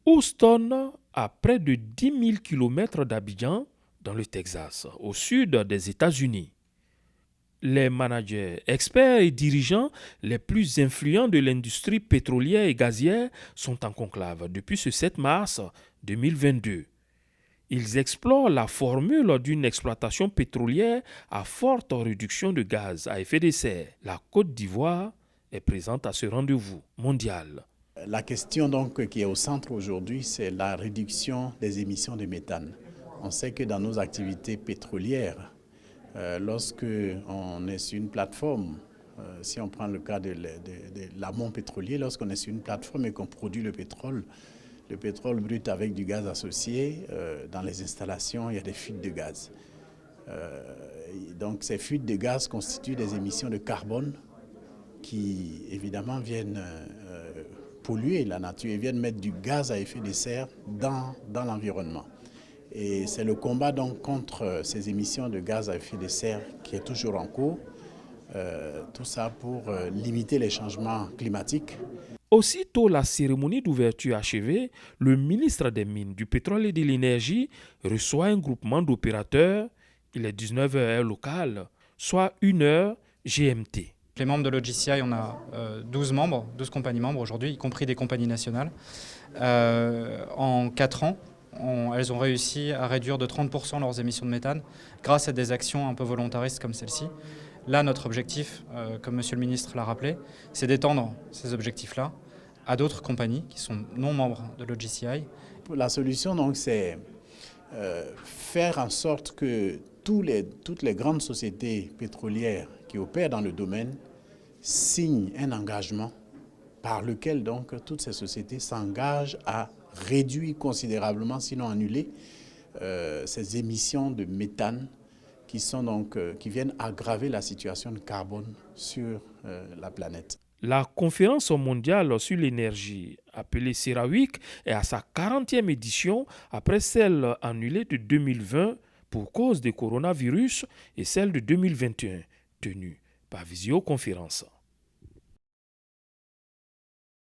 Houston, à près de 10 000 km d'Abidjan, dans le Texas, au sud des États-Unis. Les managers, experts et dirigeants les plus influents de l'industrie pétrolière et gazière sont en conclave depuis ce 7 mars 2022. Ils explorent la formule d'une exploitation pétrolière à forte réduction de gaz à effet de serre. La Côte d'Ivoire est présente à ce rendez-vous mondial. La question donc qui est au centre aujourd'hui, c'est la réduction des émissions de méthane. On sait que dans nos activités pétrolières, lorsque on est sur une plateforme, si on prend le cas de l'amont pétrolier, lorsqu'on est sur une plateforme et qu'on produit le pétrole brut avec du gaz associé, dans les installations, il y a des fuites de gaz. Donc ces fuites de gaz constituent des émissions de carbone qui évidemment viennent polluer la nature et viennent mettre du gaz à effet de serre dans l'environnement. Et c'est le combat donc contre ces émissions de gaz à effet de serre qui est toujours en cours. Tout ça pour limiter les changements climatiques. Aussitôt la cérémonie d'ouverture achevée, le ministre des Mines, du Pétrole et de l'Énergie reçoit un groupement d'opérateurs. Il est 19h heure locale, soit 1h GMT. Les membres de l'OGCI, on a 12 membres, 12 compagnies membres aujourd'hui, y compris des compagnies nationales. En 4 ans, elles ont réussi à réduire de 30% leurs émissions de méthane grâce à des actions un peu volontaristes comme celle-ci. Là, notre objectif, comme Monsieur le ministre l'a rappelé, c'est d'étendre ces objectifs-là à d'autres compagnies qui sont non membres de l'OGCI. La solution, donc, c'est faire en sorte que toutes les grandes sociétés pétrolières qui opèrent dans le domaine signent un engagement par lequel donc toutes ces sociétés s'engagent à réduire considérablement, sinon annuler, ces émissions de méthane qui viennent aggraver la situation de carbone sur la planète. La conférence mondiale sur l'énergie, appelée CERAWeek, est à sa 40e édition après celle annulée de 2020 pour cause du coronavirus et celle de 2021, tenue par visioconférence.